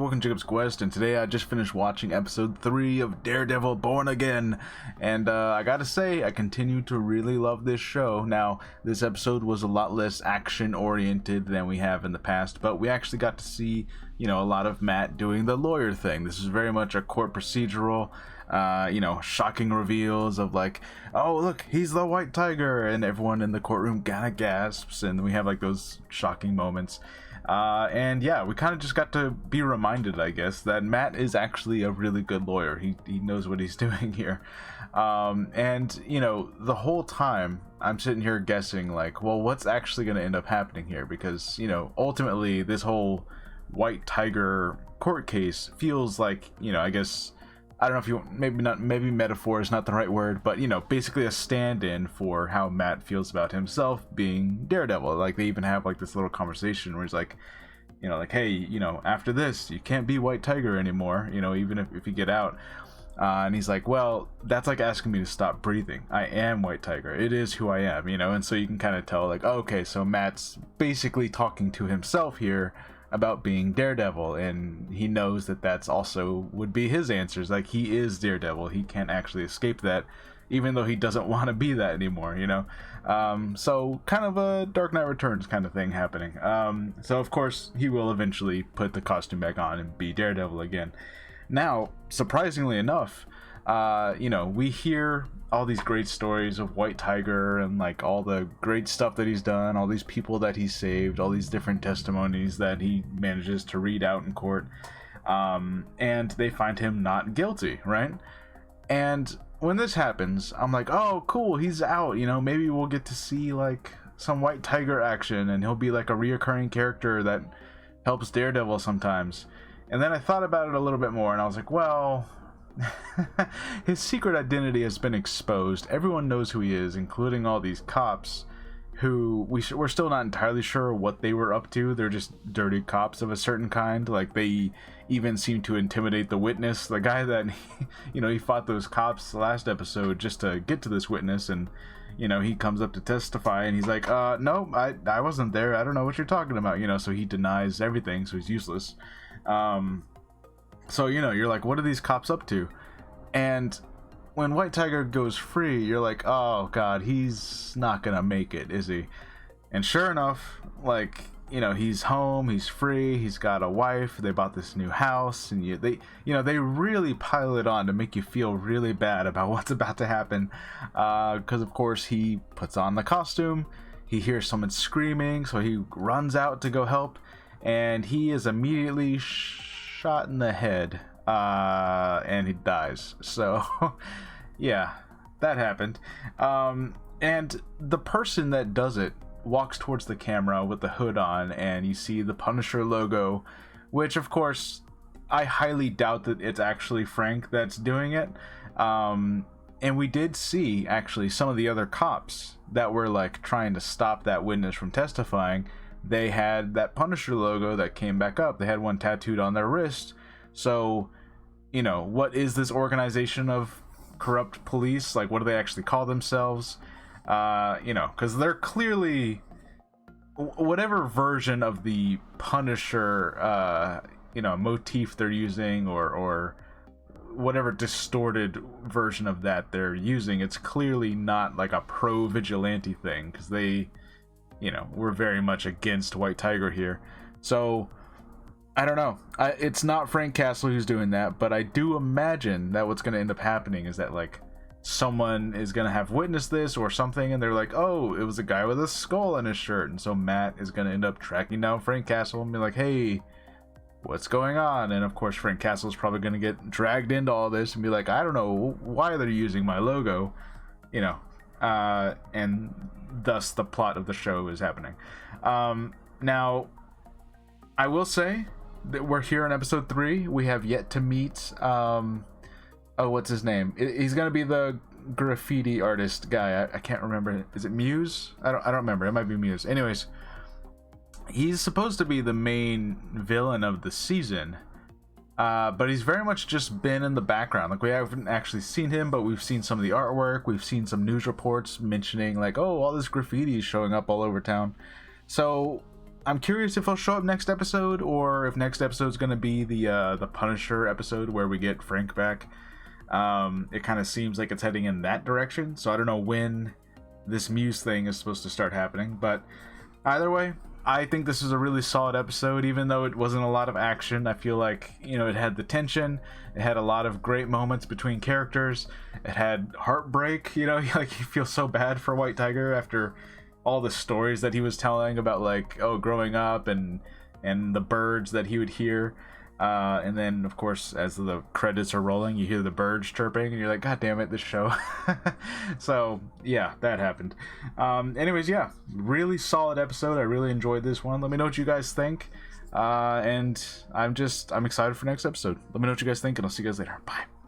welcome to Jacob's Quest, and today I just finished watching episode 3 of Daredevil Born Again, and I gotta say, I continue to really love this show. Now, this episode was a lot less action-oriented than we have in the past, but we actually got to see, a lot of Matt doing the lawyer thing. This is very much a court procedural, shocking reveals of like, oh look, he's the White Tiger, and everyone in the courtroom kinda gasps, and we have like those shocking moments. And yeah, we kind of just got to be reminded, I guess, that Matt is actually a really good lawyer. He knows what he's doing here. And the whole time I'm sitting here guessing like, well, what's actually going to end up happening here? Because, ultimately this whole White Tiger court case feels like, I guess, I don't know if you, maybe metaphor is not the right word, but basically a stand-in for how Matt feels about himself being Daredevil. Like they even have like this little conversation where he's like, hey, after this you can't be White Tiger anymore, even if you get out. And he's like, well, that's like asking me to stop breathing. I am White Tiger. It is who I am, and so you can kind of tell like, okay, so Matt's basically talking to himself here about being Daredevil, and he knows that that's also would be his answers. Like, he is Daredevil. He can't actually escape that, even though he doesn't want to be that anymore, so kind of a Dark Knight Returns kind of thing happening. So of course he will eventually put the costume back on and be Daredevil again. Now, surprisingly enough, we hear all these great stories of White Tiger and like all the great stuff that he's done, all these people that he saved, all these different testimonies that he manages to read out in court, and they find him not guilty, right? And when this happens, I'm like, oh cool, he's out, maybe we'll get to see like some White Tiger action and he'll be like a reoccurring character that helps Daredevil sometimes. And then I thought about it a little bit more and I was like, well, his secret identity has been exposed. Everyone knows who he is, including all these cops who we're still not entirely sure what they were up to. They're just dirty cops of a certain kind. Like they even seem to intimidate the witness, the guy that he fought those cops last episode just to get to this witness, and he comes up to testify and he's like, no, I wasn't there, I don't know what you're talking about, so he denies everything, so he's useless. So, you're like, what are these cops up to? And when White Tiger goes free, you're like, oh god, he's not gonna make it, is he? And sure enough, like, he's home, he's free, he's got a wife, they bought this new house, and they really pile it on to make you feel really bad about what's about to happen. Because of course he puts on the costume, he hears someone screaming, so he runs out to go help, and he is immediately shot in the head, and he dies. So yeah, that happened. And the person that does it walks towards the camera with the hood on, and you see the Punisher logo, which of course I highly doubt that it's actually Frank that's doing it. And we did see actually some of the other cops that were like trying to stop that witness from testifying. They had that Punisher logo that came back up. They had one tattooed on their wrist. So, what is this organization of corrupt police? Like, what do they actually call themselves? Because they're clearly whatever version of the Punisher, motif they're using, or whatever distorted version of that they're using. It's clearly not like a pro-vigilante thing, because they, we're very much against White Tiger here. So I don't know. It's not Frank Castle who's doing that, but I do imagine that what's going to end up happening is that like someone is going to have witnessed this or something, and they're like, oh, it was a guy with a skull on his shirt, and so Matt is going to end up tracking down Frank Castle and be like, hey, what's going on? And of course Frank Castle is probably going to get dragged into all this and be like, I don't know why they're using my logo, and thus the plot of the show is happening. Now I will say that we're here in episode 3. We have yet to meet what's his name? He's gonna be the graffiti artist guy. I can't remember. Is it Muse? I don't remember. It might be Muse. Anyways, he's supposed to be the main villain of the season, but he's very much just been in the background. Like, we haven't actually seen him, but we've seen some of the artwork. We've seen some news reports mentioning like, oh, all this graffiti is showing up all over town. So I'm curious if he'll show up next episode, or if next episode is going to be the Punisher episode where we get Frank back. It kind of seems like it's heading in that direction, so I don't know when this Muse thing is supposed to start happening, but either way, I think this is a really solid episode. Even though it wasn't a lot of action, I feel like, you know, it had the tension, it had a lot of great moments between characters, it had heartbreak, you know, like you feel so bad for White Tiger after all the stories that he was telling about, like, oh, growing up and the birds that he would hear. And then, of course, as the credits are rolling, you hear the birds chirping, and you're like, God damn it, this show. So, yeah, that happened. Anyways, yeah, really solid episode. I really enjoyed this one. Let me know what you guys think. And I'm excited for next episode. Let me know what you guys think, and I'll see you guys later. Bye.